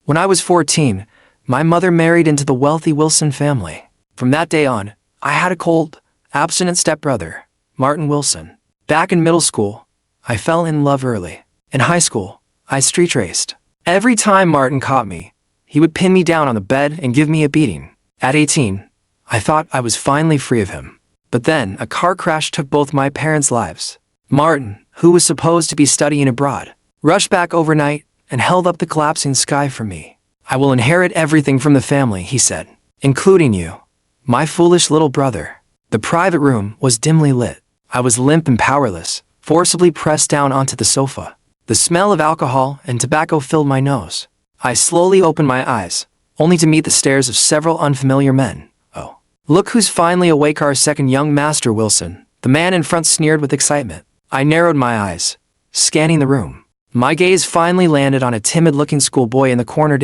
When I was 14, my mother married into the wealthy Wilson family. From that day on, I had a cold, abstinent stepbrother, Martin Wilson. Back in middle school, I fell in love early. In high school, I street raced. Every time Martin caught me, he would pin me down on the bed and give me a beating. At 18, I thought I was finally free of him. But then a car crash took both my parents' lives. Martin, who was supposed to be studying abroad, rushed back overnight and held up the collapsing sky for me. "I will inherit everything from the family," he said, "including you, my foolish little brother." The private room was dimly lit. I was limp and powerless, forcibly pressed down onto the sofa. The smell of alcohol and tobacco filled my nose. I slowly opened my eyes, only to meet the stares of several unfamiliar men. "Oh, look who's finally awake, our second young master, Wilson," the man in front sneered with excitement. I narrowed my eyes, scanning the room. My gaze finally landed on a timid-looking schoolboy in the corner.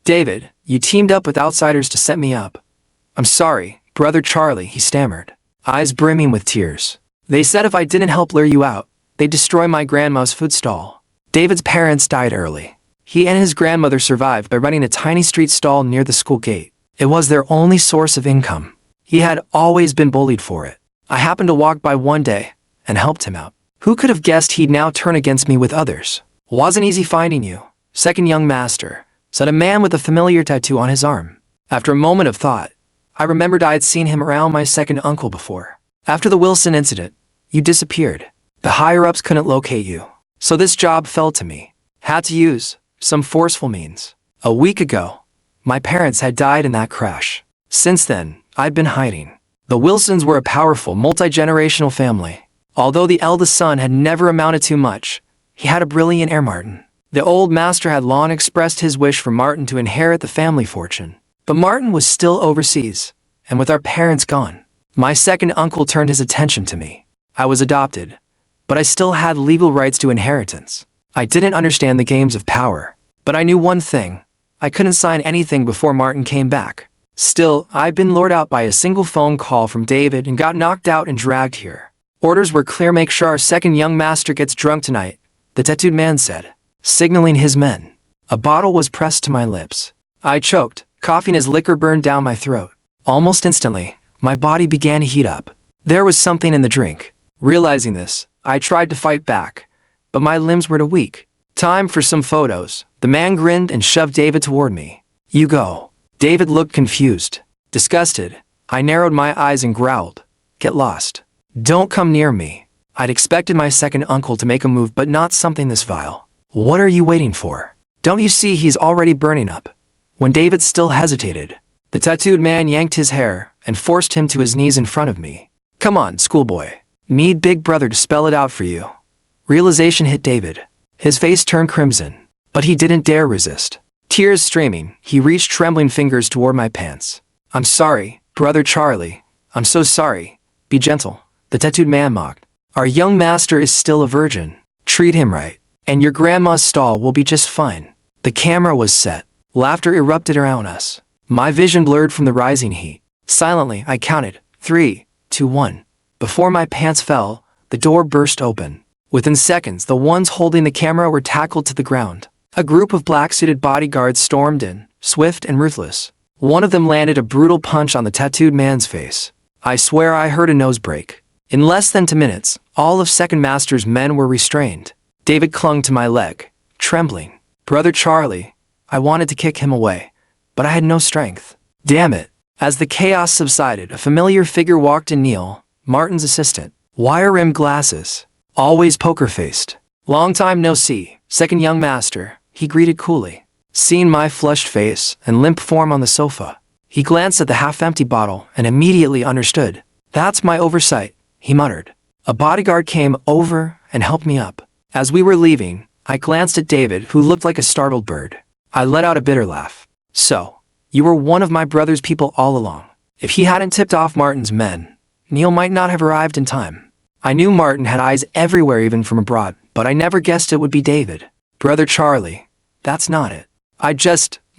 David, you teamed up with outsiders to set me up." "I'm sorry, Brother Charlie," he stammered, eyes brimming with tears. "They said if I didn't help lure you out, they'd destroy my grandma's food stall." David's parents died early. He and his grandmother survived by running a tiny street stall near the school gate. It was their only source of income. He had always been bullied for it. I happened to walk by one day and helped him out. Who could have guessed he'd now turn against me with others? "Wasn't easy finding you, second young master," said a man with a familiar tattoo on his arm. After a moment of thought, I remembered I had seen him around my second uncle before. "After the Wilson incident, you disappeared. The higher-ups couldn't locate you. So this job fell to me. Had to use some forceful means. A week ago, my parents had died in that crash. Since then, I'd been hiding. The Wilsons were a powerful, multi-generational family. Although the eldest son had never amounted to much, he had a brilliant heir, Martin. The old master had long expressed his wish for Martin to inherit the family fortune. But Martin was still overseas, and with our parents gone, my second uncle turned his attention to me. I was adopted, but I still had legal rights to inheritance. I didn't understand the games of power, but I knew one thing: I couldn't sign anything before Martin came back. Still, I'd been lured out by a single phone call from David and got knocked out and dragged here. "Orders were clear: make sure our second young master gets drunk tonight," the tattooed man said, signaling his men. A bottle was pressed to my lips. I choked, coughing as liquor burned down my throat. Almost instantly, my body began to heat up. There was something in the drink. Realizing this, I tried to fight back, but my limbs were too weak. "Time for some photos." The man grinned and shoved David toward me. "You go." David looked confused. Disgusted, I narrowed my eyes and growled, "Get lost. Don't come near me." I'd expected my second uncle to make a move, but not something this vile. "What are you waiting for? Don't you see he's already burning up?" When David still hesitated, the tattooed man yanked his hair and forced him to his knees in front of me. "Come on, schoolboy. Need Big Brother to spell it out for you." Realization hit David. His face turned crimson, but he didn't dare resist. Tears streaming, he reached trembling fingers toward my pants. "I'm sorry, Brother Charlie. I'm so sorry. Be gentle," the tattooed man mocked. "Our young master is still a virgin. Treat him right, and your grandma's stall will be just fine." The camera was set. Laughter erupted around us. My vision blurred from the rising heat. Silently, I counted 3, 2, 1. Before my pants fell, the door burst open. Within seconds, the ones holding the camera were tackled to the ground. A group of black-suited bodyguards stormed in, swift and ruthless. One of them landed a brutal punch on the tattooed man's face. I swear I heard a nose break. In less than 2 minutes, all of Second Master's men were restrained. David clung to my leg, trembling. "Brother Charlie," I wanted to kick him away, but I had no strength. Damn it. As the chaos subsided, a familiar figure walked in. Neil, Martin's assistant. Wire-rimmed glasses. Always poker-faced. "Long time no see, second young master," he greeted coolly. Seeing my flushed face and limp form on the sofa, he glanced at the half-empty bottle and immediately understood. "That's my oversight," he muttered. A bodyguard came over and helped me up. As we were leaving, I glanced at David, who looked like a startled bird. I let out a bitter laugh. "So, you were one of my brother's people all along." If he hadn't tipped off Martin's men, Neil might not have arrived in time. I knew Martin had eyes everywhere, even from abroad, but I never guessed it would be David. "Brother Charlie, that's not it.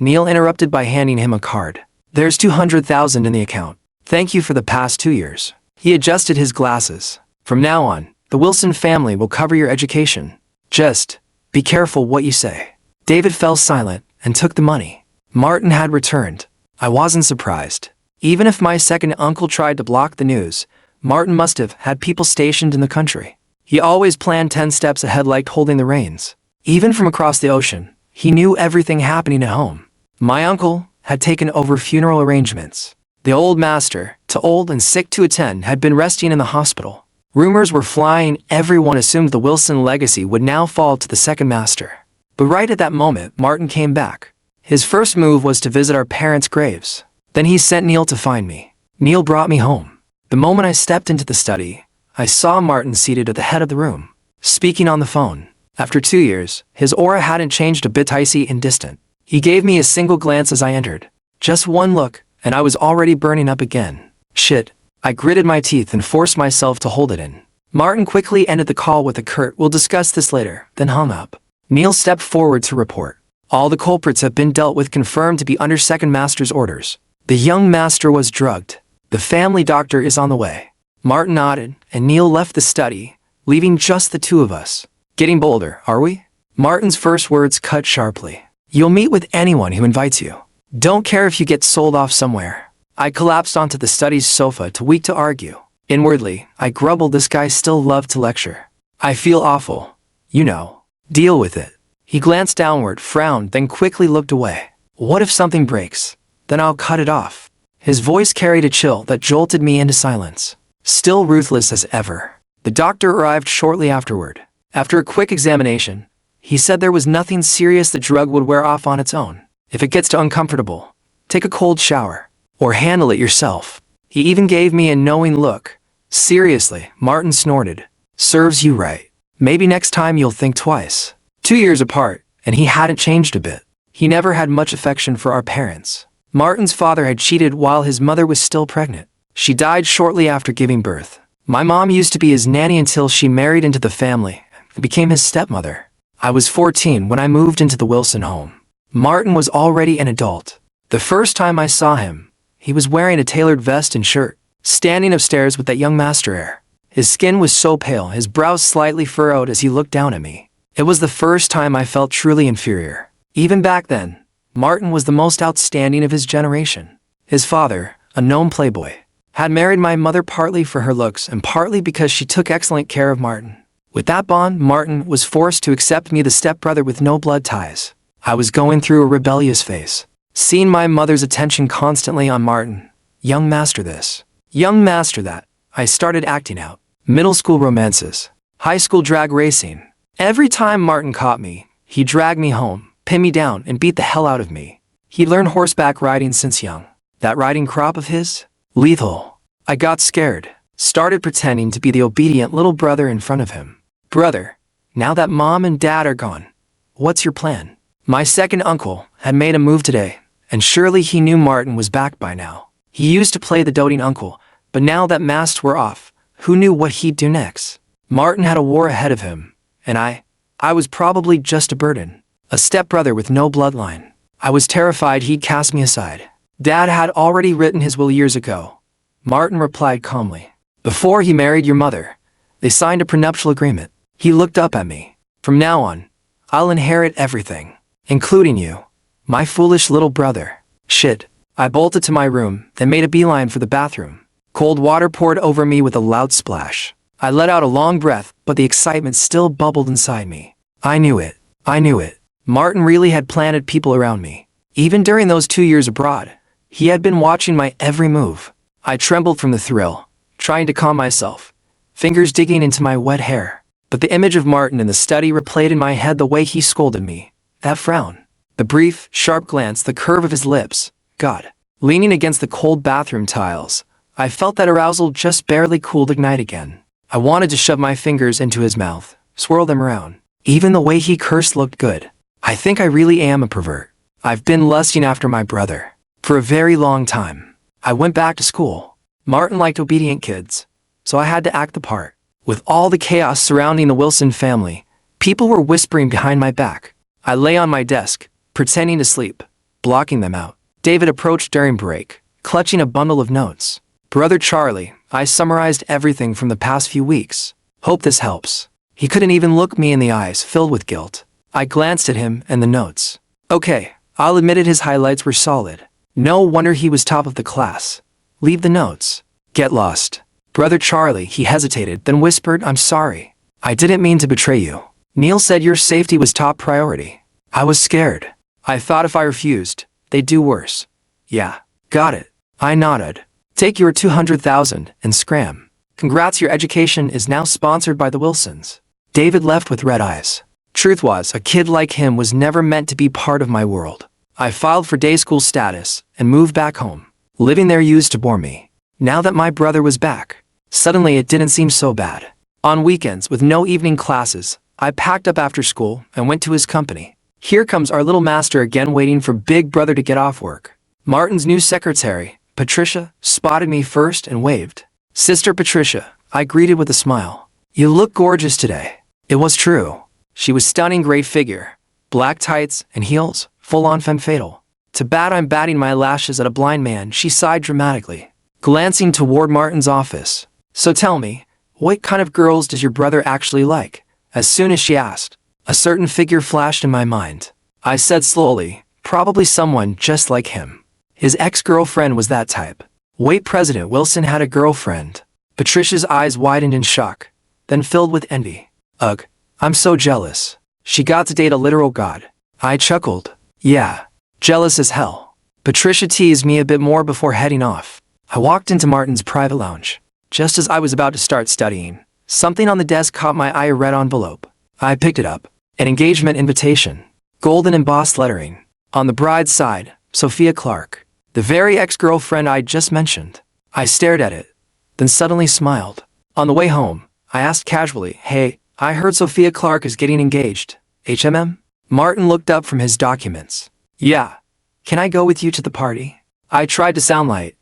Neil interrupted by handing him a card. "There's 200,000 in the account. Thank you for the past 2 years. He adjusted his glasses. "From now on, the Wilson family will cover your education. Just be careful what you say." David fell silent, and took the money. Martin had returned. I wasn't surprised. Even if my second uncle tried to block the news, Martin must have had people stationed in the country. He always planned 10 steps ahead, like holding the reins. Even from across the ocean, he knew everything happening at home. My uncle had taken over funeral arrangements. The old master, too old and sick to attend, had been resting in the hospital. Rumors were flying. Everyone assumed the Wilson legacy would now fall to the second master. But right at that moment, Martin came back. His first move was to visit our parents' graves. Then he sent Neil to find me. Neil brought me home. The moment I stepped into the study, I saw Martin seated at the head of the room, speaking on the phone. After 2 years, his aura hadn't changed a bit, icy and distant. He gave me a single glance as I entered. Just one look, and I was already burning up again. Shit. I gritted my teeth and forced myself to hold it in. Martin quickly ended the call with a curt, "We'll discuss this later," then hung up. Neil stepped forward to report. All the culprits have been dealt with, confirmed to be under second master's orders. The young master was drugged. The family doctor is on the way. Martin nodded, and Neil left the study, leaving just the two of us. Getting bolder, are we? Martin's first words cut sharply. You'll meet with anyone who invites you. Don't care if you get sold off somewhere. I collapsed onto the study's sofa, too weak to argue. Inwardly, I grumbled, this guy still loved to lecture. I feel awful. You know. Deal with it. He glanced downward, frowned, then quickly looked away. What if something breaks? Then I'll cut it off. His voice carried a chill that jolted me into silence. Still ruthless as ever. The doctor arrived shortly afterward. After a quick examination, he said there was nothing serious. The drug would wear off on its own. If it gets too uncomfortable, take a cold shower. Or handle it yourself. He even gave me a knowing look. Seriously, Martin snorted. Serves you right. Maybe next time you'll think twice. 2 years apart, and he hadn't changed a bit. He never had much affection for our parents. Martin's father had cheated while his mother was still pregnant. She died shortly after giving birth. My mom used to be his nanny until she married into the family and became his stepmother. I was 14 when I moved into the Wilson home. Martin was already an adult. The first time I saw him, he was wearing a tailored vest and shirt, standing upstairs with that young master air. His skin was so pale, his brows slightly furrowed as he looked down at me. It was the first time I felt truly inferior. Even back then, Martin was the most outstanding of his generation. His father, a known playboy, had married my mother partly for her looks and partly because she took excellent care of Martin. With that bond, Martin was forced to accept me, the stepbrother with no blood ties. I was going through a rebellious phase. Seeing my mother's attention constantly on Martin. Young master this. Young master that. I started acting out. Middle school romances. High school drag racing. Every time Martin caught me, he dragged me home, pinned me down, and beat the hell out of me. He learned horseback riding since young. That riding crop of his? Lethal. I got scared. Started pretending to be the obedient little brother in front of him. Brother, now that mom and dad are gone, what's your plan? My second uncle had made a move today. And surely he knew Martin was back by now. He used to play the doting uncle, but now that masks were off, who knew what he'd do next? Martin had a war ahead of him, and I was probably just a burden. A stepbrother with no bloodline. I was terrified he'd cast me aside. Dad had already written his will years ago. Martin replied calmly. Before he married your mother, they signed a prenuptial agreement. He looked up at me. From now on, I'll inherit everything, including you. My foolish little brother. Shit. I bolted to my room, then made a beeline for the bathroom. Cold water poured over me with a loud splash. I let out a long breath, but the excitement still bubbled inside me. I knew it. I knew it. Martin really had planted people around me. Even during those 2 years abroad, he had been watching my every move. I trembled from the thrill, trying to calm myself, fingers digging into my wet hair. But the image of Martin in the study replayed in my head, the way he scolded me. That frown. The brief, sharp glance, the curve of his lips. God. Leaning against the cold bathroom tiles, I felt that arousal just barely cooled ignite again. I wanted to shove my fingers into his mouth, swirl them around. Even the way he cursed looked good. I think I really am a pervert. I've been lusting after my brother for a very long time. I went back to school. Martin liked obedient kids, so I had to act the part. With all the chaos surrounding the Wilson family, people were whispering behind my back. I lay on my desk, pretending to sleep, blocking them out. David approached during break, clutching a bundle of notes. Brother Charlie, I summarized everything from the past few weeks. Hope this helps. He couldn't even look me in the eyes, filled with guilt. I glanced at him and the notes. Okay, I'll admit it, his highlights were solid. No wonder he was top of the class. Leave the notes. Get lost. Brother Charlie, he hesitated, then whispered, I'm sorry. I didn't mean to betray you. Neil said your safety was top priority. I was scared. I thought if I refused, they'd do worse. Yeah, got it. I nodded. Take your 200,000 and scram. Congrats, your education is now sponsored by the Wilsons. David left with red eyes. Truth was, a kid like him was never meant to be part of my world. I filed for day school status and moved back home. Living there used to bore me. Now that my brother was back, suddenly it didn't seem so bad. On weekends, with no evening classes, I packed up after school and went to his company. Here comes our little master again, waiting for Big Brother to get off work. Martin's new secretary, Patricia, spotted me first and waved. Sister Patricia, I greeted with a smile. You look gorgeous today. It was true. She was stunning, great figure. Black tights and heels, full-on femme fatale. To bat, I'm batting my lashes at a blind man, she sighed dramatically, glancing toward Martin's office. So tell me, what kind of girls does your brother actually like? As soon as she asked, a certain figure flashed in my mind. I said slowly, probably someone just like him. His ex-girlfriend was that type. Wait, President Wilson had a girlfriend. Patricia's eyes widened in shock, then filled with envy. Ugh, I'm so jealous. She got to date a literal god. I chuckled. Yeah, jealous as hell. Patricia teased me a bit more before heading off. I walked into Martin's private lounge. Just as I was about to start studying, something on the desk caught my eye, a red envelope. I picked it up. An engagement invitation. Golden embossed lettering. On the bride's side, Sophia Clark. The very ex-girlfriend I'd just mentioned. I stared at it, then suddenly smiled. On the way home, I asked casually, hey, I heard Sophia Clark is getting engaged. HMM? Martin looked up from his documents. Yeah. Can I go with you to the party? I tried to sound light,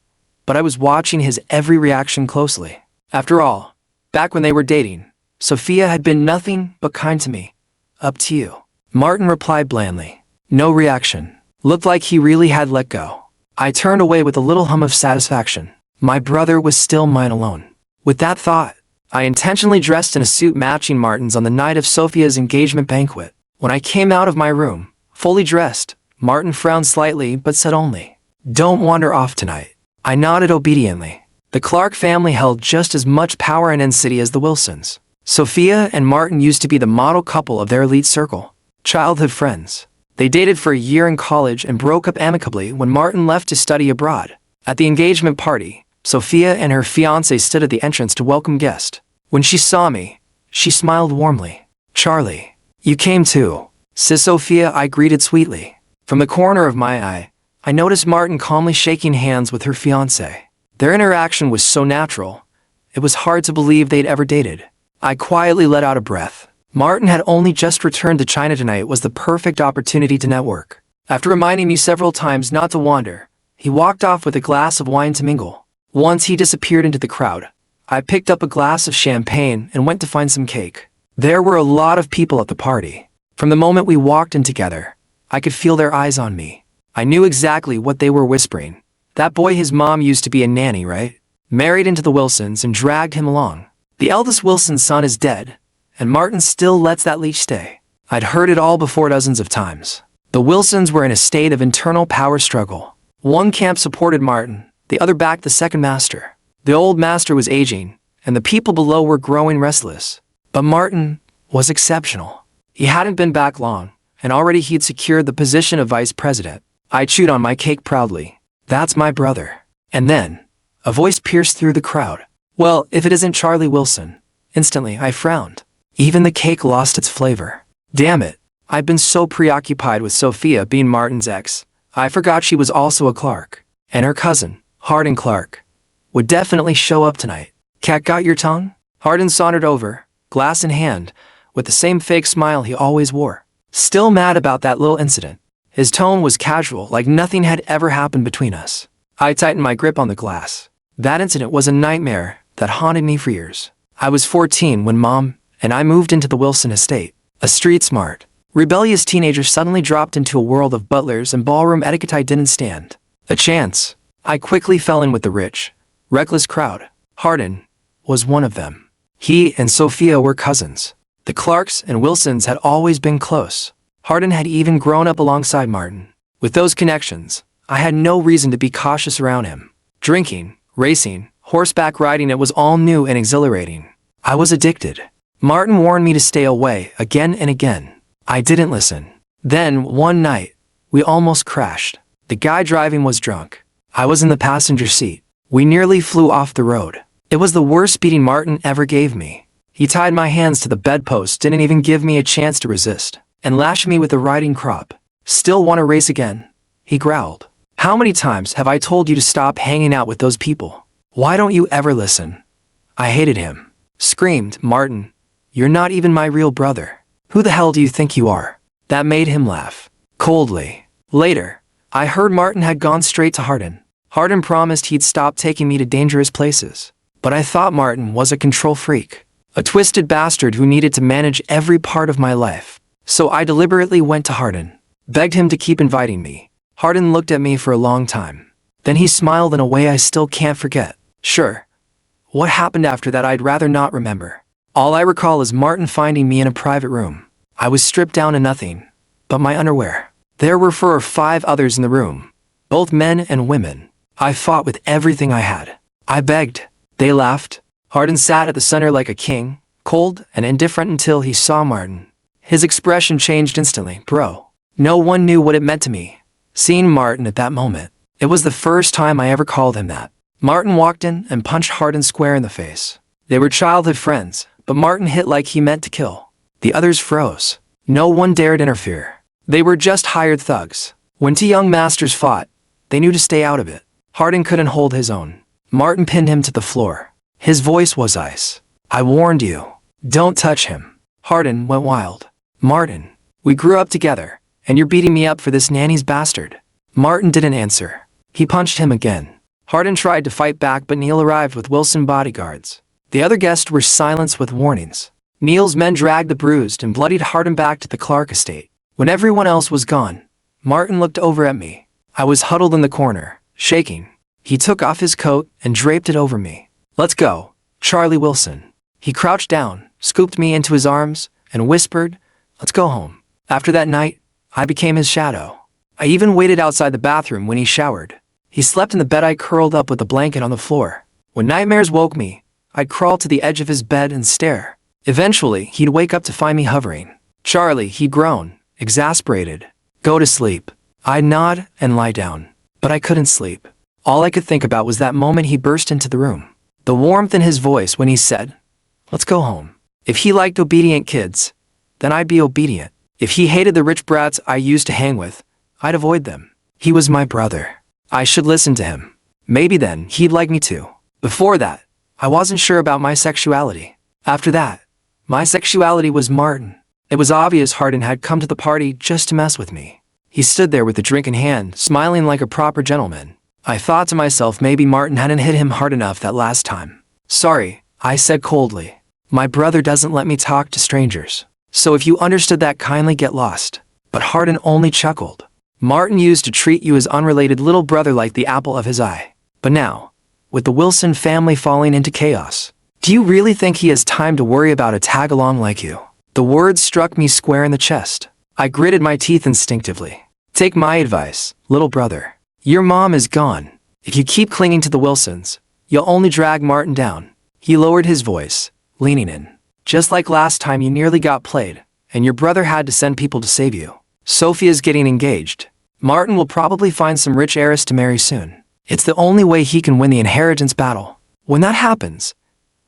but I was watching his every reaction closely. After all, back when they were dating, Sophia had been nothing but kind to me. Up to you. Martin replied blandly. No reaction. Looked like he really had let go. I turned away with a little hum of satisfaction. My brother was still mine alone. With that thought, I intentionally dressed in a suit matching Martin's on the night of Sophia's engagement banquet. When I came out of my room, fully dressed, Martin frowned slightly but said only, don't wander off tonight. I nodded obediently. The Clark family held just as much power in N-City as the Wilsons. Sophia and Martin used to be the model couple of their elite circle. Childhood friends. They dated for a year in college and broke up amicably when Martin left to study abroad. At the engagement party, Sophia and her fiancé stood at the entrance to welcome guests. When she saw me, she smiled warmly. Charlie, you came too. Sis Sophia, I greeted sweetly. From the corner of my eye, I noticed Martin calmly shaking hands with her fiancé. Their interaction was so natural, it was hard to believe they'd ever dated. I quietly let out a breath. Martin had only just returned to China tonight. It was the perfect opportunity to network. After reminding me several times not to wander, he walked off with a glass of wine to mingle. Once he disappeared into the crowd, I picked up a glass of champagne and went to find some cake. There were a lot of people at the party. From the moment we walked in together, I could feel their eyes on me. I knew exactly what they were whispering. That boy, his mom used to be a nanny, right? Married into the Wilsons and dragged him along. The eldest Wilson's son is dead, and Martin still lets that leash stay. I'd heard it all before dozens of times. The Wilsons were in a state of internal power struggle. One camp supported Martin, the other backed the second master. The old master was aging, and the people below were growing restless. But Martin was exceptional. He hadn't been back long, and already he'd secured the position of vice president. I chewed on my cake proudly. That's my brother. And then, a voice pierced through the crowd. Well, if it isn't Charlie Wilson. Instantly, I frowned. Even the cake lost its flavor. Damn it. I'd been so preoccupied with Sophia being Martin's ex, I forgot she was also a Clark. And her cousin, Hardin Clark, would definitely show up tonight. Cat got your tongue? Hardin sauntered over, glass in hand, with the same fake smile he always wore. Still mad about that little incident. His tone was casual, like nothing had ever happened between us. I tightened my grip on the glass. That incident was a nightmare that haunted me for years. I was 14 when Mom and I moved into the Wilson estate. A street-smart, rebellious teenager suddenly dropped into a world of butlers and ballroom etiquette I didn't stand a chance. I quickly fell in with the rich, reckless crowd. Hardin was one of them. He and Sophia were cousins. The Clarks and Wilsons had always been close. Hardin had even grown up alongside Martin. With those connections, I had no reason to be cautious around him. Drinking, racing, horseback riding, it was all new and exhilarating. I was addicted. Martin warned me to stay away again and again. I didn't listen. Then, one night, we almost crashed. The guy driving was drunk. I was in the passenger seat. We nearly flew off the road. It was the worst beating Martin ever gave me. He tied my hands to the bedpost, didn't even give me a chance to resist, and lashed me with the riding crop. "Still want to race again?" he growled. "How many times have I told you to stop hanging out with those people? Why don't you ever listen?" I hated him. Screamed, "Martin, you're not even my real brother. Who the hell do you think you are?" That made him laugh. Coldly. Later, I heard Martin had gone straight to Hardin. Hardin promised he'd stop taking me to dangerous places. But I thought Martin was a control freak, a twisted bastard who needed to manage every part of my life. So I deliberately went to Hardin, begged him to keep inviting me. Hardin looked at me for a long time. Then he smiled in a way I still can't forget. Sure. What happened after that I'd rather not remember. All I recall is Martin finding me in a private room. I was stripped down to nothing but my underwear. There were 4 or 5 others in the room, both men and women. I fought with everything I had. I begged. They laughed. Hardin sat at the center like a king, cold and indifferent until he saw Martin. His expression changed instantly. Bro. No one knew what it meant to me. Seeing Martin at that moment, it was the first time I ever called him that. Martin walked in and punched Hardin square in the face. They were childhood friends, but Martin hit like he meant to kill. The others froze. No one dared interfere. They were just hired thugs. When 2 young masters fought, they knew to stay out of it. Hardin couldn't hold his own. Martin pinned him to the floor. His voice was ice. "I warned you. Don't touch him." Hardin went wild. "Martin, we grew up together, and you're beating me up for this nanny's bastard." Martin didn't answer. He punched him again. Hardin tried to fight back, but Neil arrived with Wilson bodyguards. The other guests were silenced with warnings. Neil's men dragged the bruised and bloodied Hardin back to the Clark estate. When everyone else was gone, Martin looked over at me. I was huddled in the corner, shaking. He took off his coat and draped it over me. "Let's go, Charlie Wilson." He crouched down, scooped me into his arms, and whispered, "Let's go home." After that night, I became his shadow. I even waited outside the bathroom when he showered. He slept in the bed I curled up with a blanket on the floor. When nightmares woke me, I'd crawl to the edge of his bed and stare. Eventually, he'd wake up to find me hovering. "Charlie," he'd groan, exasperated. "Go to sleep." I'd nod and lie down, but I couldn't sleep. All I could think about was that moment he burst into the room. The warmth in his voice when he said, "Let's go home." If he liked obedient kids, then I'd be obedient. If he hated the rich brats I used to hang with, I'd avoid them. He was my brother. I should listen to him. Maybe then he'd like me too. Before that, I wasn't sure about my sexuality. After that, my sexuality was Martin. It was obvious Hardin had come to the party just to mess with me. He stood there with a drink in hand, smiling like a proper gentleman. I thought to myself maybe Martin hadn't hit him hard enough that last time. "Sorry," I said coldly. "My brother doesn't let me talk to strangers. So if you understood that, kindly get lost." But Hardin only chuckled. "Martin used to treat you as unrelated little brother like the apple of his eye. But now, with the Wilson family falling into chaos, do you really think he has time to worry about a tag-along like you?" The words struck me square in the chest. I gritted my teeth instinctively. "Take my advice, little brother. Your mom is gone. If you keep clinging to the Wilsons, you'll only drag Martin down." He lowered his voice, leaning in. "Just like last time you nearly got played, and your brother had to send people to save you. Sophia's getting engaged. Martin will probably find some rich heiress to marry soon. It's the only way he can win the inheritance battle. When that happens,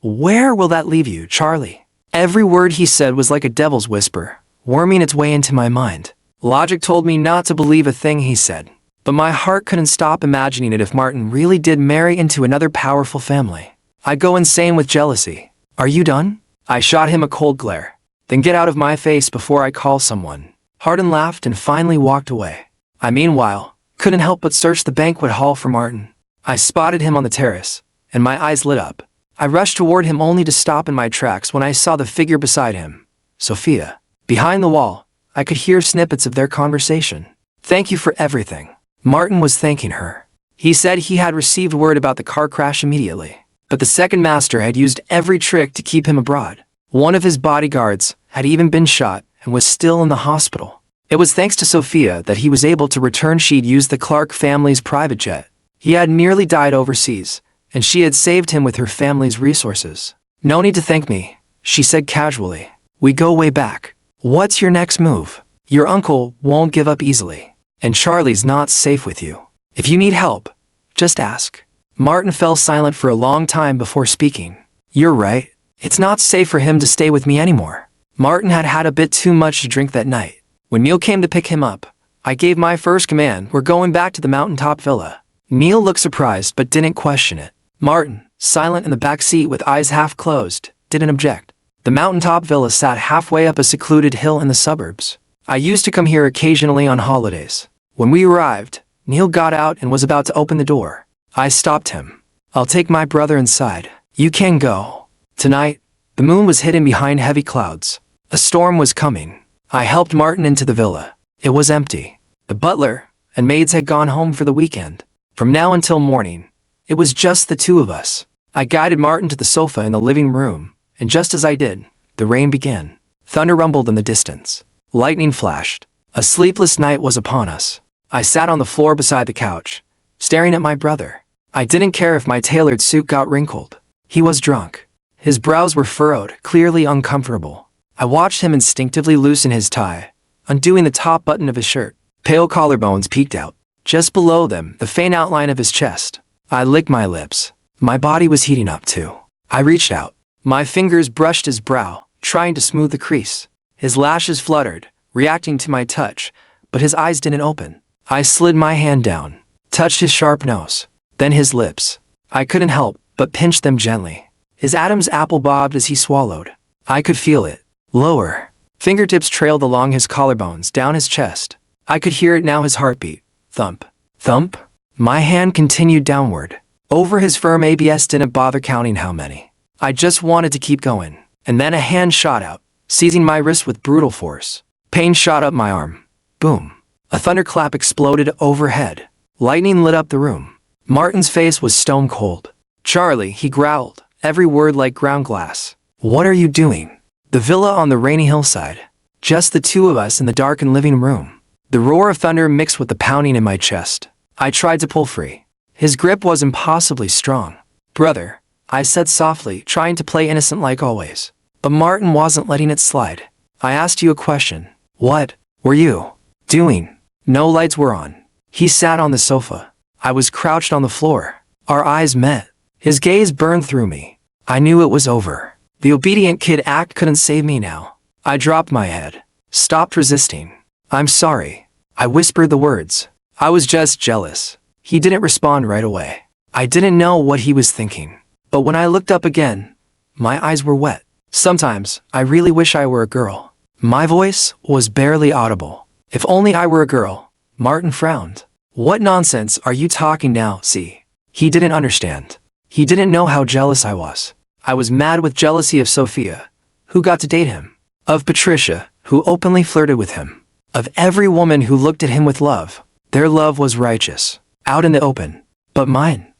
where will that leave you, Charlie?" Every word he said was like a devil's whisper, worming its way into my mind. Logic told me not to believe a thing he said, but my heart couldn't stop imagining it. If Martin really did marry into another powerful family, I'd go insane with jealousy. "Are you done?" I shot him a cold glare. "Then get out of my face before I call someone." Hardin laughed and finally walked away. I, meanwhile, couldn't help but search the banquet hall for Martin. I spotted him on the terrace, and my eyes lit up. I rushed toward him only to stop in my tracks when I saw the figure beside him, Sophia. Behind the wall, I could hear snippets of their conversation. "Thank you for everything." Martin was thanking her. He said he had received word about the car crash immediately, but the second master had used every trick to keep him abroad. One of his bodyguards had even been shot and was still in the hospital. It was thanks to Sophia that he was able to return. She'd used the Clark family's private jet. He had nearly died overseas, and she had saved him with her family's resources. "No need to thank me," she said casually. "We go way back. What's your next move? Your uncle won't give up easily, and Charlie's not safe with you. If you need help, just ask." Martin fell silent for a long time before speaking. "You're right. It's not safe for him to stay with me anymore." Martin had had a bit too much to drink that night. When Neil came to pick him up, I gave my first command: "We're going back to the mountaintop villa." Neil looked surprised but didn't question it. Martin, silent in the back seat with eyes half closed, didn't object. The mountaintop villa sat halfway up a secluded hill in the suburbs. I used to come here occasionally on holidays. When we arrived, Neil got out and was about to open the door. I stopped him. "I'll take my brother inside. You can go." Tonight, the moon was hidden behind heavy clouds. A storm was coming. I helped Martin into the villa. It was empty. The butler and maids had gone home for the weekend. From now until morning, it was just the two of us. I guided Martin to the sofa in the living room, and just as I did, the rain began. Thunder rumbled in the distance. Lightning flashed. A sleepless night was upon us. I sat on the floor beside the couch, staring at my brother. I didn't care if my tailored suit got wrinkled. He was drunk. His brows were furrowed, clearly uncomfortable. I watched him instinctively loosen his tie, undoing the top button of his shirt. Pale collarbones peeked out. Just below them, the faint outline of his chest. I licked my lips. My body was heating up too. I reached out. My fingers brushed his brow, trying to smooth the crease. His lashes fluttered, reacting to my touch, but his eyes didn't open. I slid my hand down, touched his sharp nose, then his lips. I couldn't help but pinch them gently. His Adam's apple bobbed as he swallowed. I could feel it. Lower. Fingertips trailed along his collarbones, down his chest. I could hear it now, his heartbeat. Thump. Thump. My hand continued downward. Over his firm ABS, didn't bother counting how many. I just wanted to keep going. And then a hand shot out, seizing my wrist with brutal force. Pain shot up my arm. Boom. A thunderclap exploded overhead. Lightning lit up the room. Martin's face was stone cold. "Charlie," he growled, every word like ground glass. "What are you doing?" The villa on the rainy hillside. Just the two of us in the darkened living room. The roar of thunder mixed with the pounding in my chest. I tried to pull free. His grip was impossibly strong. "Brother," I said softly, trying to play innocent like always. But Martin wasn't letting it slide. "I asked you a question. What were you doing?" No lights were on. He sat on the sofa. I was crouched on the floor. Our eyes met. His gaze burned through me. I knew it was over. The obedient kid act couldn't save me now. I dropped my head, stopped resisting. "I'm sorry." I whispered the words. I was just jealous. He didn't respond right away. I didn't know what he was thinking. But when I looked up again, my eyes were wet. "Sometimes, I really wish I were a girl." My voice was barely audible. "If only I were a girl." Martin frowned. "What nonsense are you talking now, see?" He didn't understand. He didn't know how jealous I was. I was mad with jealousy of Sophia, who got to date him. Of Patricia, who openly flirted with him. Of every woman who looked at him with love. Their love was righteous, out in the open. But mine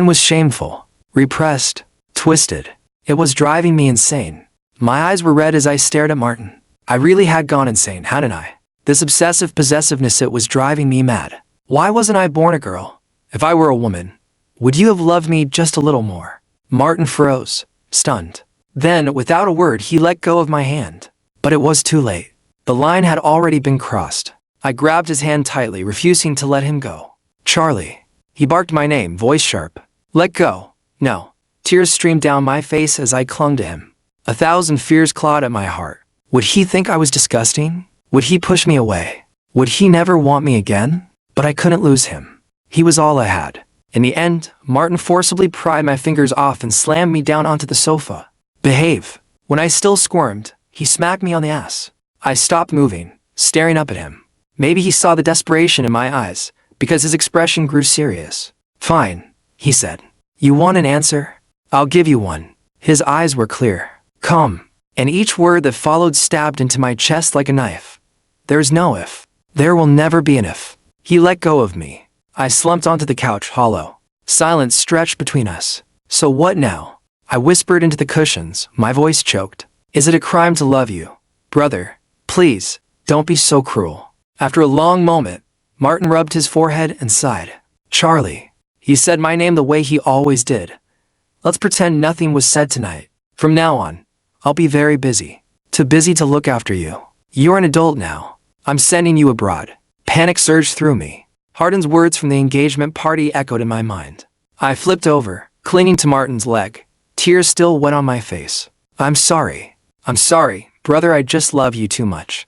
was shameful, repressed, twisted. It was driving me insane. My eyes were red as I stared at Martin. I really had gone insane, hadn't I? This obsessive possessiveness, it was driving me mad. Why wasn't I born a girl? If I were a woman, would you have loved me just a little more? Martin froze, stunned. Then, without a word, he let go of my hand. But it was too late. The line had already been crossed. I grabbed his hand tightly, refusing to let him go. "Charlie." He barked my name, voice sharp. "Let go." "No." Tears streamed down my face as I clung to him. 1,000 fears clawed at my heart. Would he think I was disgusting? Would he push me away? Would he never want me again? But I couldn't lose him. He was all I had. In the end, Martin forcibly pried my fingers off and slammed me down onto the sofa. "Behave." When I still squirmed, he smacked me on the ass. I stopped moving, staring up at him. Maybe he saw the desperation in my eyes, because his expression grew serious. "Fine," he said. "You want an answer? I'll give you one." His eyes were clear, calm, and each word that followed stabbed into my chest like a knife. "There's no if. There will never be an if." He let go of me. I slumped onto the couch, hollow. Silence stretched between us. "So what now?" I whispered into the cushions, my voice choked. "Is it a crime to love you? Brother, please, don't be so cruel." After a long moment, Martin rubbed his forehead and sighed. Charlie. He said my name the way he always did. Let's pretend nothing was said tonight. From now on, I'll be very busy. Too busy to look after you. You're an adult now. I'm sending you abroad. Panic surged through me. Hardin's words from the engagement party echoed in my mind. I flipped over, clinging to Martin's leg. Tears still wet on my face. I'm sorry. I'm sorry, brother, I just love you too much.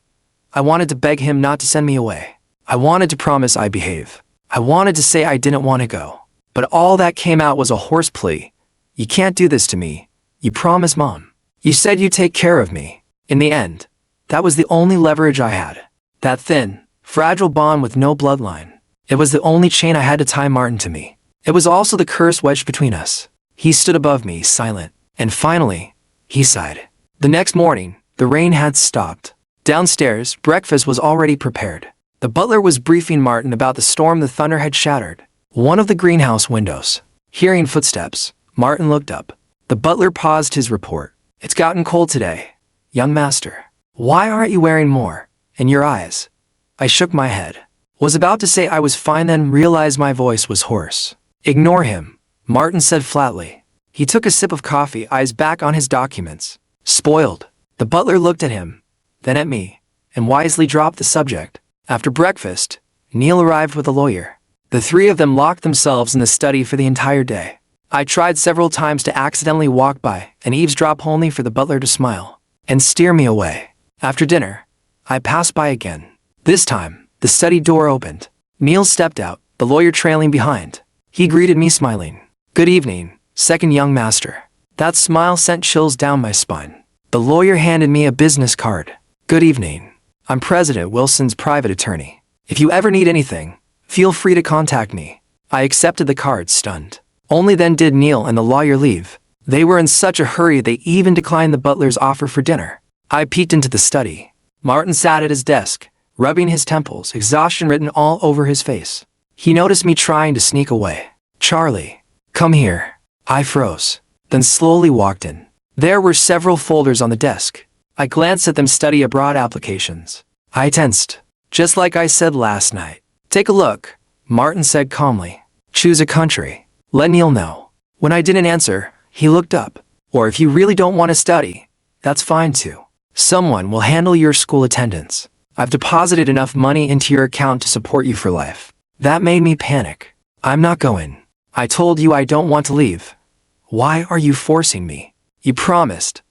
I wanted to beg him not to send me away. I wanted to promise I'd behave. I wanted to say I didn't want to go. But all that came out was a hoarse plea. You can't do this to me. You promised Mom. You said you'd take care of me. In the end, that was the only leverage I had. That thin, fragile bond with no bloodline. It was the only chain I had to tie Martin to me. It was also the curse wedged between us. He stood above me, silent. And finally, he sighed. The next morning, the rain had stopped. Downstairs, breakfast was already prepared. The butler was briefing Martin about the storm the thunder had shattered. One of the greenhouse windows. Hearing footsteps, Martin looked up. The butler paused his report. It's gotten cold today, young master. Why aren't you wearing more? In your eyes. I shook my head. Was about to say I was fine, then realized my voice was hoarse. Ignore him, Martin said flatly. He took a sip of coffee, eyes back on his documents. Spoiled. The butler looked at him, then at me, and wisely dropped the subject. After breakfast, Neil arrived with a lawyer. The three of them locked themselves in the study for the entire day. I tried several times to accidentally walk by and eavesdrop, only for the butler to smile and steer me away. After dinner, I passed by again. This time, the study door opened. Neil stepped out, the lawyer trailing behind. He greeted me smiling. Good evening, second young master. That smile sent chills down my spine. The lawyer handed me a business card. Good evening. I'm President Wilson's private attorney. If you ever need anything, feel free to contact me. I accepted the card, stunned. Only then did Neil and the lawyer leave. They were in such a hurry they even declined the butler's offer for dinner. I peeked into the study. Martin sat at his desk, rubbing his temples, exhaustion written all over his face. He noticed me trying to sneak away. Charlie, come here. I froze, then slowly walked in. There were several folders on the desk. I glanced at them, study abroad applications. I tensed, just like I said last night. Take a look, Martin said calmly. Choose a country. Let Neil know. When I didn't answer, he looked up. Or if you really don't want to study, that's fine too. Someone will handle your school attendance. I've deposited enough money into your account to support you for life. That made me panic. I'm not going. I told you I don't want to leave. Why are you forcing me? You promised.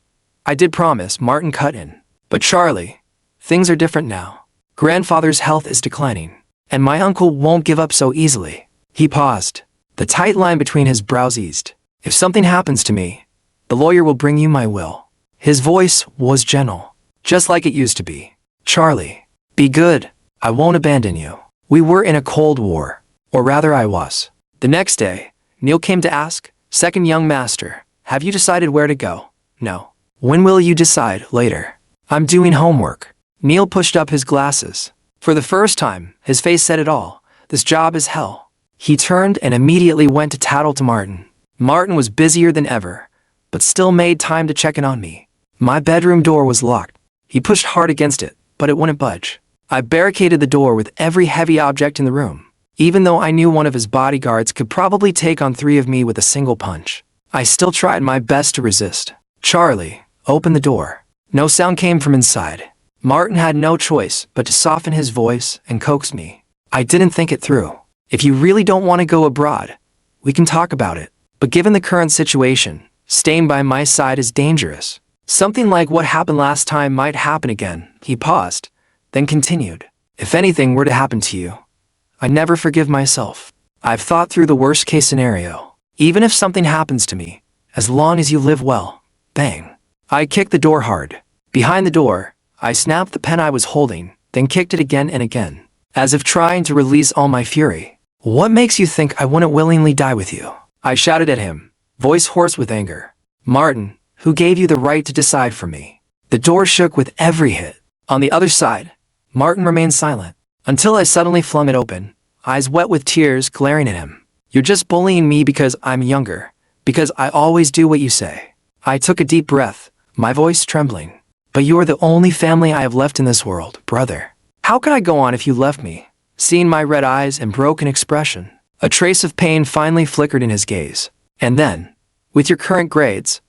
I did promise, Martin cut in. But Charlie, things are different now. Grandfather's health is declining, and my uncle won't give up so easily. He paused. The tight line between his brows eased. If something happens to me, the lawyer will bring you my will. His voice was gentle, just like it used to be. Charlie, be good. I won't abandon you. We were in a cold war, or rather I was. The next day, Neil came to ask, second young master, have you decided where to go? No. When will you decide? Later. I'm doing homework. Neil pushed up his glasses. For the first time, his face said it all. This job is hell. He turned and immediately went to tattle to Martin. Martin was busier than ever, but still made time to check in on me. My bedroom door was locked. He pushed hard against it, but it wouldn't budge. I barricaded the door with every heavy object in the room, even though I knew one of his bodyguards could probably take on 3 of me with a single punch. I still tried my best to resist. Charlie, open the door. No sound came from inside. Martin had no choice but to soften his voice and coax me. I didn't think it through. If you really don't want to go abroad, we can talk about it. But given the current situation, staying by my side is dangerous. Something like what happened last time might happen again. He paused, then continued. If anything were to happen to you, I never forgive myself. I've thought through the worst case scenario. Even if something happens to me, as long as you live well. Bang. I kicked the door hard. Behind the door, I snapped the pen I was holding, then kicked it again and again, as if trying to release all my fury. What makes you think I wouldn't willingly die with you? I shouted at him, voice hoarse with anger. Martin, who gave you the right to decide for me? The door shook with every hit. On the other side, Martin remained silent, until I suddenly flung it open, eyes wet with tears glaring at him. You're just bullying me because I'm younger, because I always do what you say. I took a deep breath, my voice trembling. But you are the only family I have left in this world, brother. How could I go on if you left me? Seeing my red eyes and broken expression, a trace of pain finally flickered in his gaze. And then, with your current grades,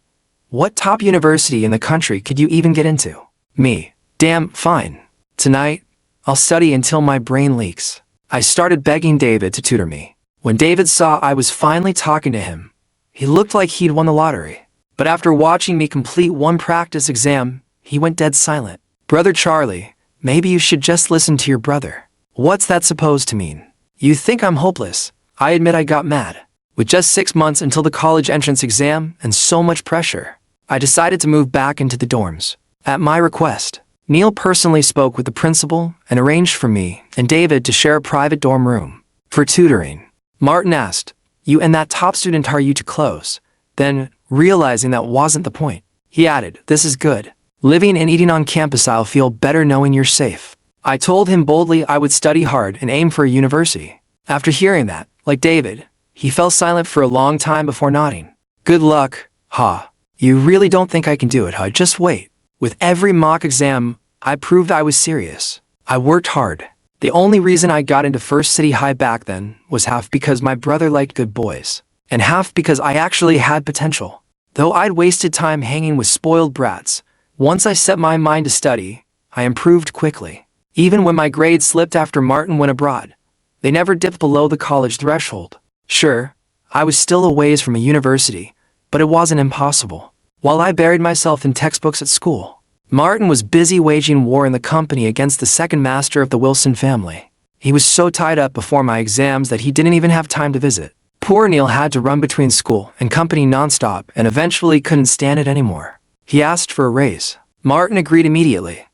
what top university in the country could you even get into? Me. Damn, fine. Tonight, I'll study until my brain leaks. I started begging David to tutor me. When David saw I was finally talking to him, he looked like he'd won the lottery. But after watching me complete one practice exam, he went dead silent. Brother Charlie, maybe you should just listen to your brother. What's that supposed to mean? You think I'm hopeless? I admit I got mad. With just 6 months until the college entrance exam and so much pressure, I decided to move back into the dorms. At my request, Neil personally spoke with the principal and arranged for me and David to share a private dorm room. For tutoring, Martin asked, "You and that top student, are you too close?" Then, realizing that wasn't the point, he added, "This is good. Living and eating on campus, I'll feel better knowing you're safe." I told him boldly I would study hard and aim for a university. After hearing that, like David, he fell silent for a long time before nodding. "Good luck, ha. You really don't think I can do it, huh? Just wait." With every mock exam, I proved I was serious. I worked hard. The only reason I got into First City High back then was half because my brother liked good boys, and half because I actually had potential. Though I'd wasted time hanging with spoiled brats, once I set my mind to study, I improved quickly. Even when my grades slipped after Martin went abroad, they never dipped below the college threshold. Sure, I was still a ways from a university, but it wasn't impossible. While I buried myself in textbooks at school, Martin was busy waging war in the company against the second master of the Wilson family. He was so tied up before my exams that he didn't even have time to visit. Poor Neil had to run between school and company nonstop and eventually couldn't stand it anymore. He asked for a raise. Martin agreed immediately,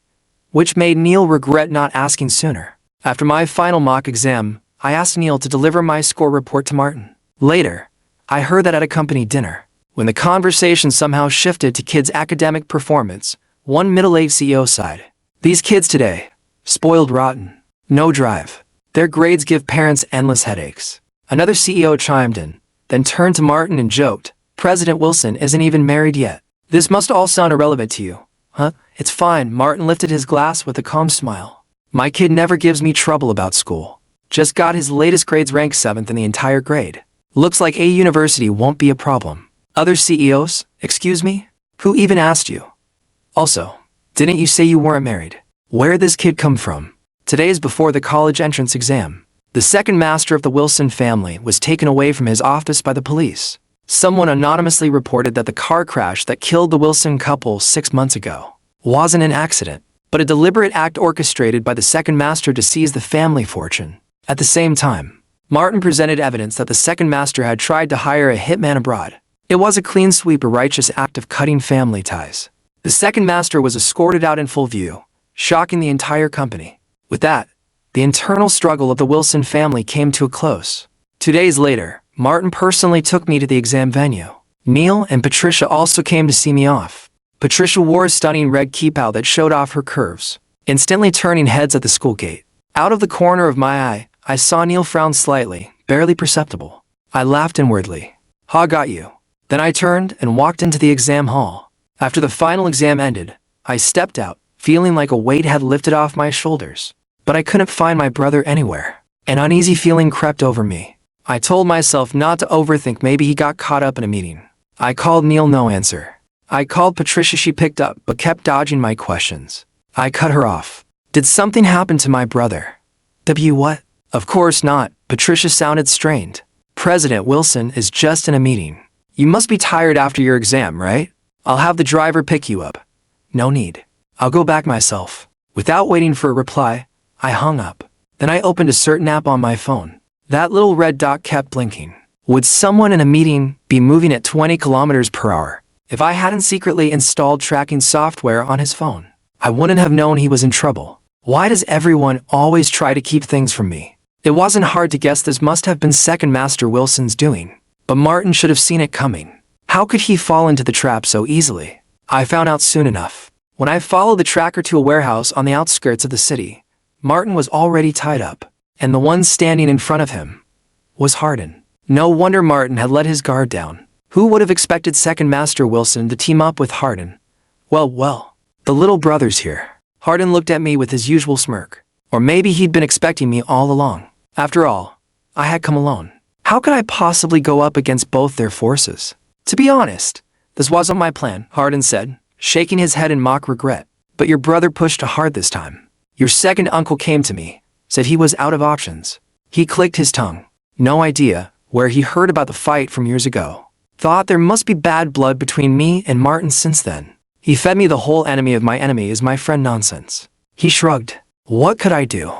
which made Neil regret not asking sooner. After my final mock exam, I asked Neil to deliver my score report to Martin. Later, I heard that at a company dinner, when the conversation somehow shifted to kids' academic performance, one middle-aged CEO sighed. "These kids today, spoiled rotten, no drive. Their grades give parents endless headaches." Another CEO chimed in, then turned to Martin and joked, "President Wilson isn't even married yet. This must all sound irrelevant to you, huh?" "It's fine." Martin lifted his glass with a calm smile. "My kid never gives me trouble about school. Just got his latest grades ranked 7th in the entire grade. Looks like a university won't be a problem." Other CEOs, "Excuse me? Who even asked you? Also, didn't you say you weren't married? Where'd this kid come from?" Today is before the college entrance exam. The second master of the Wilson family was taken away from his office by the police. Someone anonymously reported that the car crash that killed the Wilson couple 6 months ago wasn't an accident, but a deliberate act orchestrated by the second master to seize the family fortune. At the same time, Martin presented evidence that the second master had tried to hire a hitman abroad. It was a clean sweep, a righteous act of cutting family ties. The second master was escorted out in full view, shocking the entire company. With that, the internal struggle of the Wilson family came to a close. 2 days later, Martin personally took me to the exam venue. Neil and Patricia also came to see me off. Patricia wore a stunning red kippah that showed off her curves, instantly turning heads at the school gate. Out of the corner of my eye, I saw Neil frown slightly, barely perceptible. I laughed inwardly. "Ha, got you." Then I turned and walked into the exam hall. After the final exam ended, I stepped out, feeling like a weight had lifted off my shoulders. But I couldn't find my brother anywhere. An uneasy feeling crept over me. I told myself not to overthink, maybe he got caught up in a meeting. I called Neil, no answer. I called Patricia, she picked up but kept dodging my questions. I cut her off. "Did something happen to my brother?" What? "Of course not." Patricia sounded strained. "President Wilson is just in a meeting. You must be tired after your exam, right? I'll have the driver pick you up." "No need. I'll go back myself." Without waiting for a reply, I hung up. Then I opened a certain app on my phone. That little red dot kept blinking. Would someone in a meeting be moving at 20 kilometers per hour? If I hadn't secretly installed tracking software on his phone, I wouldn't have known he was in trouble. Why does everyone always try to keep things from me? It wasn't hard to guess this must have been Second Master Wilson's doing. But Martin should have seen it coming. How could he fall into the trap so easily? I found out soon enough. When I followed the tracker to a warehouse on the outskirts of the city, Martin was already tied up, and the one standing in front of him was Hardin. No wonder Martin had let his guard down. Who would have expected Second Master Wilson to team up with Hardin? Well, the little brother's here. Hardin looked at me with his usual smirk. Or maybe he'd been expecting me all along. After all, I had come alone. How could I possibly go up against both their forces? To be honest, this wasn't my plan, Hardin said, shaking his head in mock regret. But your brother pushed hard this time. Your second uncle came to me, said he was out of options. He clicked his tongue. No idea where he heard about the fight from years ago. Thought there must be bad blood between me and Martin since then. He fed me the whole enemy of my enemy is my friend nonsense. He shrugged. What could I do?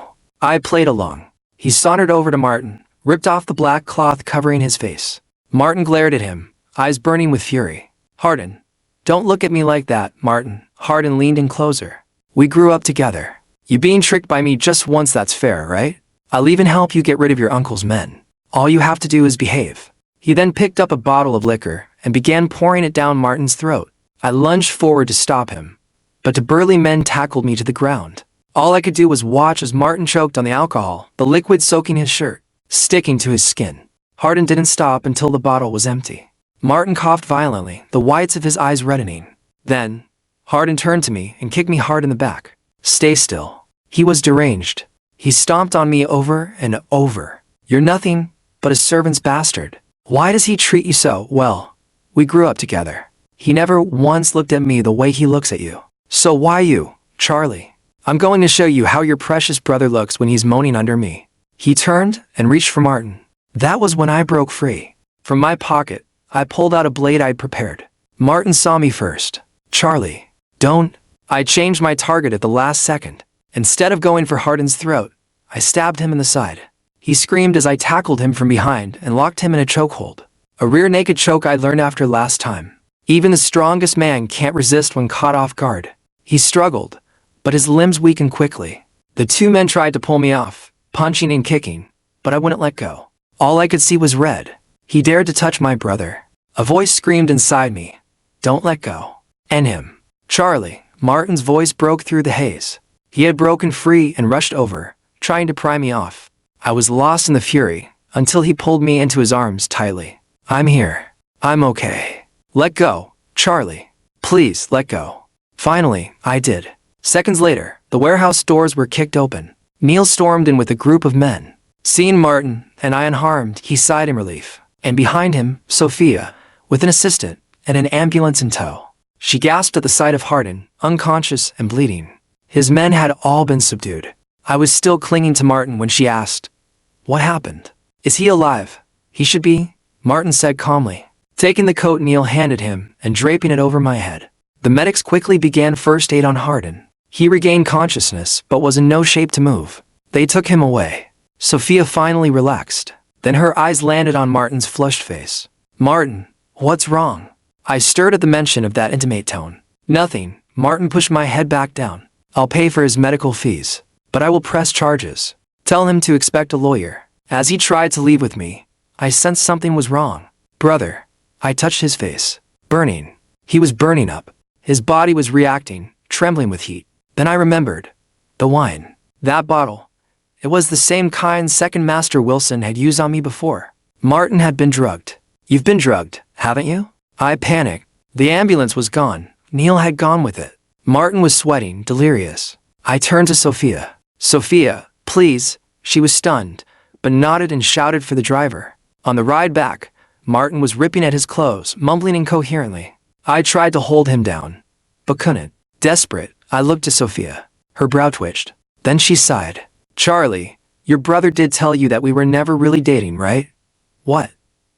I played along. He sauntered over to Martin, ripped off the black cloth covering his face. Martin glared at him, eyes burning with fury. Hardin, don't look at me like that, Martin. Hardin leaned in closer. We grew up together. You being tricked by me just once, that's fair, right? I'll even help you get rid of your uncle's men. All you have to do is behave. He then picked up a bottle of liquor and began pouring it down Martin's throat. I lunged forward to stop him, but two burly men tackled me to the ground. All I could do was watch as Martin choked on the alcohol, the liquid soaking his shirt, sticking to his skin. Hardin didn't stop until the bottle was empty. Martin coughed violently, the whites of his eyes reddening. Then, Hardin turned to me and kicked me hard in the back. Stay still. He was deranged. He stomped on me over and over. You're nothing but a servant's bastard. Why does he treat you so well? We grew up together. He never once looked at me the way he looks at you. So why you, Charlie? I'm going to show you how your precious brother looks when he's moaning under me. He turned and reached for Martin. That was when I broke free. From my pocket, I pulled out a blade I'd prepared. Martin saw me first. Charlie, don't. I changed my target at the last second. Instead of going for Hardin's throat, I stabbed him in the side. He screamed as I tackled him from behind and locked him in a chokehold. A rear naked choke I learned after last time. Even the strongest man can't resist when caught off guard. He struggled, but his limbs weakened quickly. The two men tried to pull me off, punching and kicking, but I wouldn't let go. All I could see was red. He dared to touch my brother. A voice screamed inside me. Don't let go. End him. Charlie, Martin's voice broke through the haze. He had broken free and rushed over, trying to pry me off. I was lost in the fury, until he pulled me into his arms tightly. I'm here. I'm okay. Let go, Charlie. Please, let go. Finally, I did. Seconds later, the warehouse doors were kicked open. Neil stormed in with a group of men. Seeing Martin and I unharmed, he sighed in relief. And behind him, Sophia, with an assistant and an ambulance in tow. She gasped at the sight of Hardin, unconscious and bleeding. His men had all been subdued. I was still clinging to Martin when she asked, "What happened? Is he alive?" "He should be," Martin said calmly, taking the coat Neil handed him and draping it over my head. The medics quickly began first aid on Hardin. He regained consciousness but was in no shape to move. They took him away. Sophia finally relaxed. Then her eyes landed on Martin's flushed face. "Martin, what's wrong?" I stirred at the mention of that intimate tone. "Nothing." Martin pushed my head back down. "I'll pay for his medical fees, but I will press charges. Tell him to expect a lawyer." As he tried to leave with me, I sensed something was wrong. "Brother." I touched his face. Burning. He was burning up. His body was reacting, trembling with heat. Then I remembered. The wine. That bottle. It was the same kind Second Master Wilson had used on me before. Martin had been drugged. "You've been drugged, haven't you?" I panicked. The ambulance was gone. Neil had gone with it. Martin was sweating, delirious. I turned to Sophia. "Sophia, please." She was stunned, but nodded and shouted for the driver. On the ride back, Martin was ripping at his clothes, mumbling incoherently. I tried to hold him down, but couldn't. Desperate, I looked to Sophia. Her brow twitched. Then she sighed. "Charlie, your brother did tell you that we were never really dating, right?" "What?"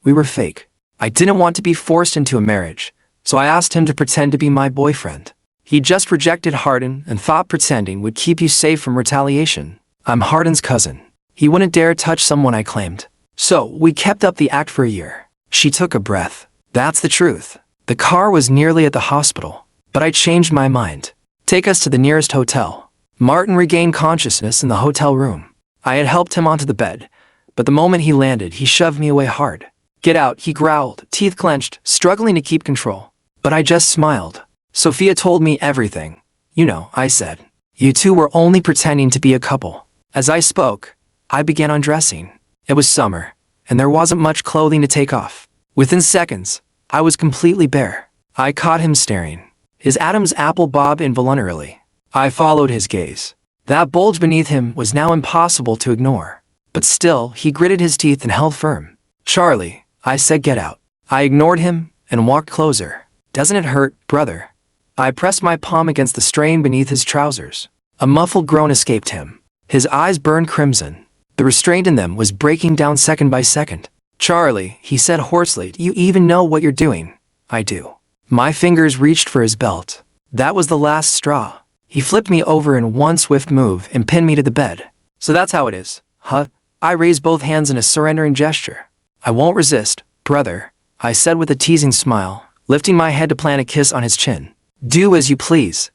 "We were fake. I didn't want to be forced into a marriage, so I asked him to pretend to be my boyfriend. He just rejected Hardin and thought pretending would keep you safe from retaliation. I'm Hardin's cousin. He wouldn't dare touch someone I claimed. So we kept up the act for a year." She took a breath. "That's the truth. The car was nearly at the hospital, but I changed my mind. Take us to the nearest hotel." Martin regained consciousness in the hotel room. I had helped him onto the bed, but the moment he landed, he shoved me away hard. "Get out," he growled, teeth clenched, struggling to keep control. But I just smiled. "Sophia told me everything." "You know," I said. "You two were only pretending to be a couple." As I spoke, I began undressing. It was summer, and there wasn't much clothing to take off. Within seconds, I was completely bare. I caught him staring. His Adam's apple bobbed involuntarily. I followed his gaze. That bulge beneath him was now impossible to ignore. But still, he gritted his teeth and held firm. "Charlie," I said, "get out." I ignored him and walked closer. "Doesn't it hurt, brother?" I pressed my palm against the strain beneath his trousers. A muffled groan escaped him. His eyes burned crimson. The restraint in them was breaking down second by second. "Charlie," he said hoarsely, "do you even know what you're doing?" "I do." My fingers reached for his belt. That was the last straw. He flipped me over in one swift move and pinned me to the bed. "So that's how it is, huh?" I raised both hands in a surrendering gesture. "I won't resist, brother," I said with a teasing smile, lifting my head to plant a kiss on his chin. "Do as you please."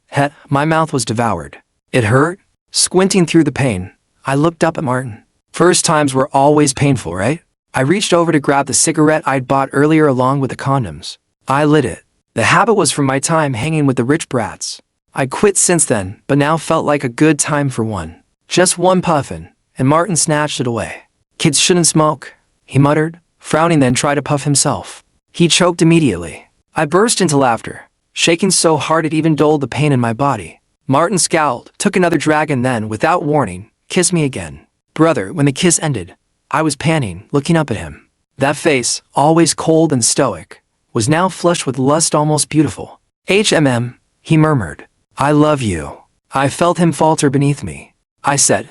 My mouth was devoured. It hurt. Squinting through the pain, I looked up at Martin. First times were always painful, right? I reached over to grab the cigarette I'd bought earlier along with the condoms. I lit it. The habit was from my time hanging with the rich brats. I'd quit since then, but now felt like a good time for one. Just one puffin', and Martin snatched it away. "Kids shouldn't smoke," he muttered, frowning, then tried to puff himself. He choked immediately. I burst into laughter, shaking so hard it even dulled the pain in my body. Martin scowled, took another drag, and then, without warning, kissed me again. Brother, when the kiss ended, I was panting, looking up at him. That face, always cold and stoic, was now flushed with lust, almost beautiful. He murmured. "I love you." I felt him falter beneath me. I said,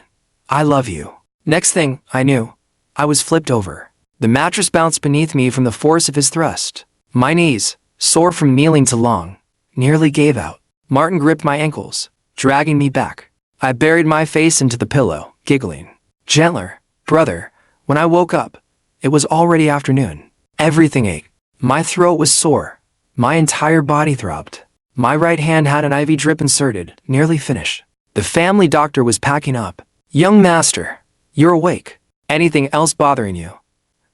"I love you." Next thing I knew, I was flipped over. The mattress bounced beneath me from the force of his thrust. My knees, sore from kneeling too long, nearly gave out. Martin gripped my ankles, dragging me back. I buried my face into the pillow, giggling. "Gentler, brother." When I woke up, it was already afternoon. Everything ached. My throat was sore. My entire body throbbed. My right hand had an IV drip inserted, nearly finished. The family doctor was packing up. "Young master, you're awake. Anything else bothering you?"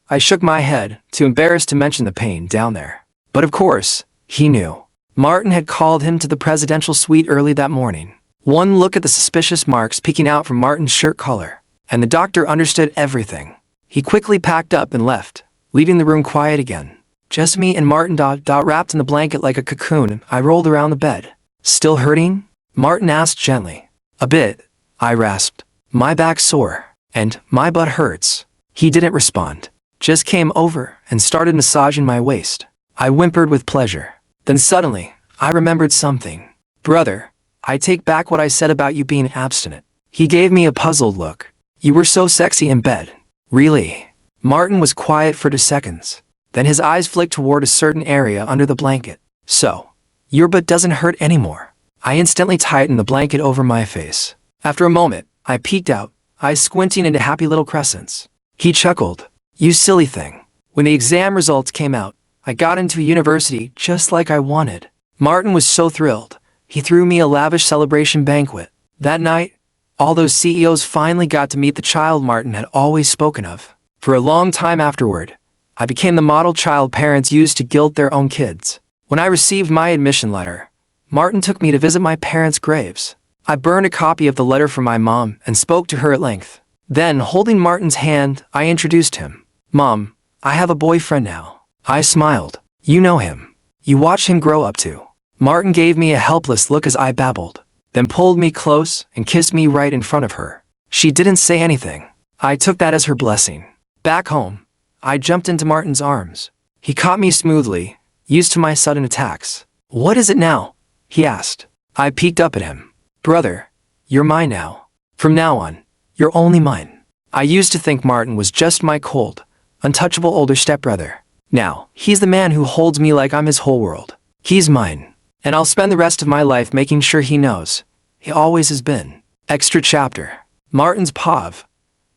I shook my head, too embarrassed to mention the pain down there. But of course, he knew. Martin had called him to the presidential suite early that morning. One look at the suspicious marks peeking out from Martin's shirt collar, and the doctor understood everything. He quickly packed up and left, leaving the room quiet again. Just me and Martin wrapped in the blanket like a cocoon. I rolled around the bed. "Still hurting?" Martin asked gently. "A bit," I rasped. "My back's sore, and my butt hurts." He didn't respond, just came over and started massaging my waist. I whimpered with pleasure. Then suddenly, I remembered something. "Brother, I take back what I said about you being abstinent." He gave me a puzzled look. "You were so sexy in bed." "Really?" Martin was quiet for 2 seconds. Then his eyes flicked toward a certain area under the blanket. "So, your butt doesn't hurt anymore." I instantly tightened the blanket over my face. After a moment, I peeked out, eyes squinting into happy little crescents. He chuckled. "You silly thing." When the exam results came out, I got into university just like I wanted. Martin was so thrilled. He threw me a lavish celebration banquet. That night, all those CEOs finally got to meet the child Martin had always spoken of. For a long time afterward, I became the model child parents used to guilt their own kids. When I received my admission letter, Martin took me to visit my parents' graves. I burned a copy of the letter from my mom and spoke to her at length. Then, holding Martin's hand, I introduced him. "Mom, I have a boyfriend now." I smiled. "You know him. You watched him grow up too." Martin gave me a helpless look as I babbled, then pulled me close and kissed me right in front of her. She didn't say anything. I took that as her blessing. Back home, I jumped into Martin's arms. He caught me smoothly, used to my sudden attacks. "What is it now?" he asked. I peeked up at him. "Brother, you're mine now. From now on, you're only mine." I used to think Martin was just my cold, untouchable older stepbrother. Now, he's the man who holds me like I'm his whole world. He's mine, and I'll spend the rest of my life making sure he knows. He always has been. Extra chapter. Martin's POV.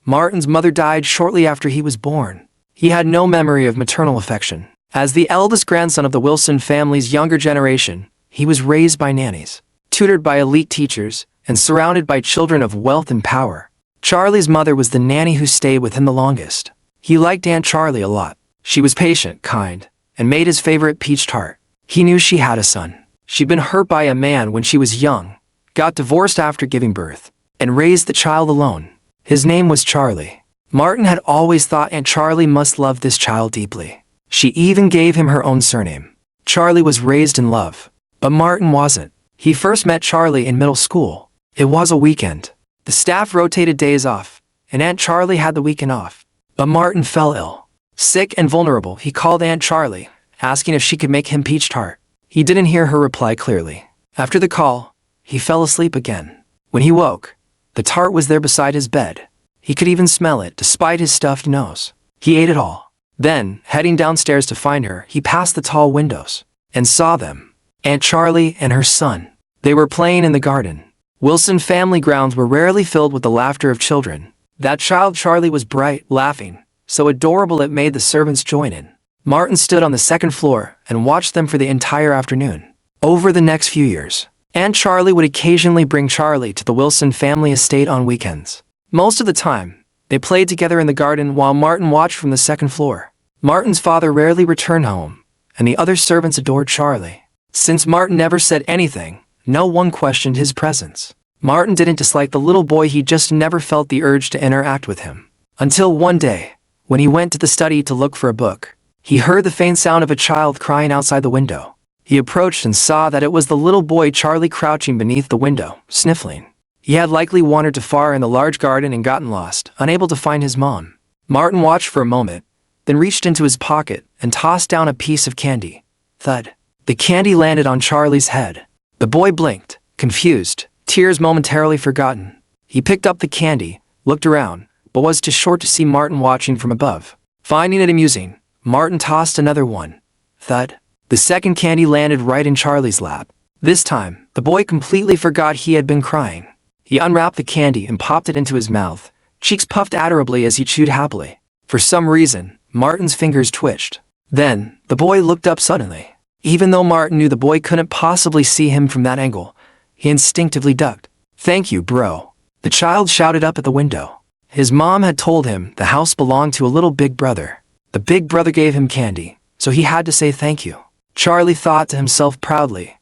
Martin's mother died shortly after he was born. He had no memory of maternal affection. As the eldest grandson of the Wilson family's younger generation, he was raised by nannies, tutored by elite teachers, and surrounded by children of wealth and power. Charlie's mother was the nanny who stayed with him the longest. He liked Aunt Charlie a lot. She was patient, kind, and made his favorite peach tart. He knew she had a son. She'd been hurt by a man when she was young, got divorced after giving birth, and raised the child alone. His name was Charlie. Martin had always thought Aunt Charlie must love this child deeply. She even gave him her own surname. Charlie was raised in love, but Martin wasn't. He first met Charlie in middle school. It was a weekend. The staff rotated days off, and Aunt Charlie had the weekend off. But Martin fell ill. Sick and vulnerable, he called Aunt Charlie, asking if she could make him peach tart. He didn't hear her reply clearly. After the call, he fell asleep again. When he woke, the tart was there beside his bed. He could even smell it despite his stuffed nose. He ate it all. Then, heading downstairs to find her, he passed the tall windows and saw them. Aunt Charlie and her son. They were playing in the garden. Wilson family grounds were rarely filled with the laughter of children. That child Charlie was bright, laughing, so adorable it made the servants join in. Martin stood on the second floor and watched them for the entire afternoon. Over the next few years, Aunt Charlie would occasionally bring Charlie to the Wilson family estate on weekends. Most of the time, they played together in the garden while Martin watched from the second floor. Martin's father rarely returned home, and the other servants adored Charlie. Since Martin never said anything, no one questioned his presence. Martin didn't dislike the little boy, he just never felt the urge to interact with him. Until one day, when he went to the study to look for a book, he heard the faint sound of a child crying outside the window. He approached and saw that it was the little boy Charlie crouching beneath the window, sniffling. He had likely wandered too far in the large garden and gotten lost, unable to find his mom. Martin watched for a moment, then reached into his pocket and tossed down a piece of candy. Thud. The candy landed on Charlie's head. The boy blinked, confused, tears momentarily forgotten. He picked up the candy, looked around, but was too short to see Martin watching from above. Finding it amusing, Martin tossed another one. Thud. The second candy landed right in Charlie's lap. This time, the boy completely forgot he had been crying. He unwrapped the candy and popped it into his mouth, cheeks puffed adorably as he chewed happily. For some reason, Martin's fingers twitched. Then, the boy looked up suddenly. Even though Martin knew the boy couldn't possibly see him from that angle, he instinctively ducked. "Thank you, bro," the child shouted up at the window. His mom had told him the house belonged to a little big brother. The big brother gave him candy, so he had to say thank you. Charlie thought to himself proudly,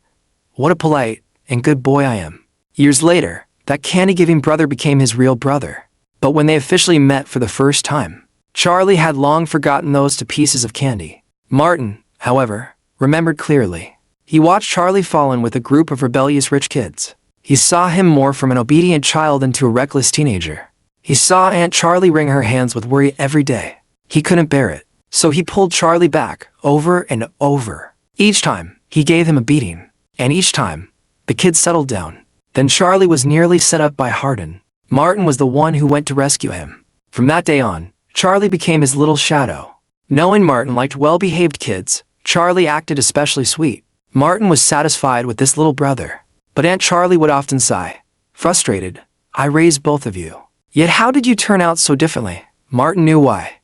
"What a polite and good boy I am." Years later, that candy-giving brother became his real brother. But when they officially met for the first time, Charlie had long forgotten those two pieces of candy. Martin, however, remembered clearly. He watched Charlie fall in with a group of rebellious rich kids. He saw him morph from an obedient child into a reckless teenager. He saw Aunt Charlie wring her hands with worry every day. He couldn't bear it, so he pulled Charlie back over and over. Each time, he gave him a beating, and each time, the kid settled down. Then Charlie was nearly set up by Hardin. Martin was the one who went to rescue him. From that day on, Charlie became his little shadow. Knowing Martin liked well-behaved kids, Charlie acted especially sweet. Martin was satisfied with this little brother. But Aunt Charlie would often sigh, frustrated, "I raised both of you. Yet how did you turn out so differently?" Martin knew why,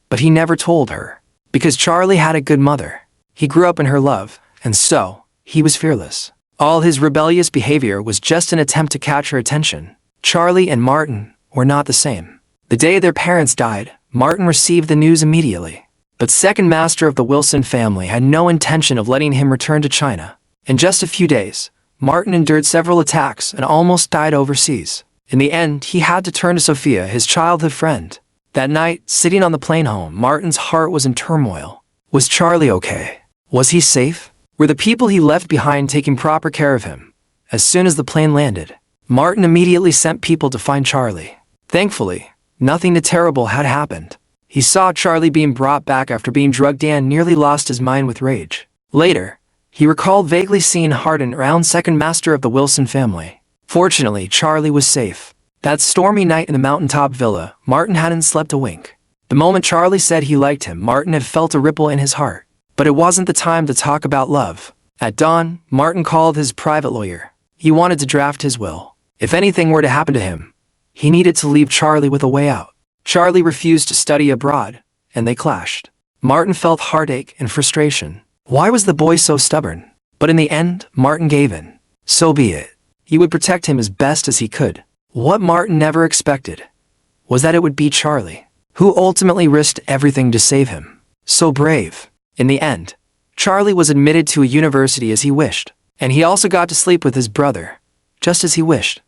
but he never told her. Because Charlie had a good mother. He grew up in her love, and so, he was fearless. All his rebellious behavior was just an attempt to catch her attention. Charlie and Martin were not the same. The day their parents died, Martin received the news immediately. But second master of the Wilson family had no intention of letting him return to China. In just a few days, Martin endured several attacks and almost died overseas. In the end, he had to turn to Sophia, his childhood friend. That night, sitting on the plane home, Martin's heart was in turmoil. Was Charlie okay? Was he safe? Were the people he left behind taking proper care of him? As soon as the plane landed, Martin immediately sent people to find Charlie. Thankfully, nothing terrible had happened. He saw Charlie being brought back after being drugged and nearly lost his mind with rage. Later, he recalled vaguely seeing Hardin around second master of the Wilson family. Fortunately, Charlie was safe. That stormy night in the mountaintop villa, Martin hadn't slept a wink. The moment Charlie said he liked him, Martin had felt a ripple in his heart. But it wasn't the time to talk about love. At dawn, Martin called his private lawyer. He wanted to draft his will. If anything were to happen to him, he needed to leave Charlie with a way out. Charlie refused to study abroad, and they clashed. Martin felt heartache and frustration. Why was the boy so stubborn? But in the end, Martin gave in. So be it. He would protect him as best as he could. What Martin never expected was that it would be Charlie, who ultimately risked everything to save him. So brave. In the end, Charlie was admitted to a university as he wished, and he also got to sleep with his brother, just as he wished.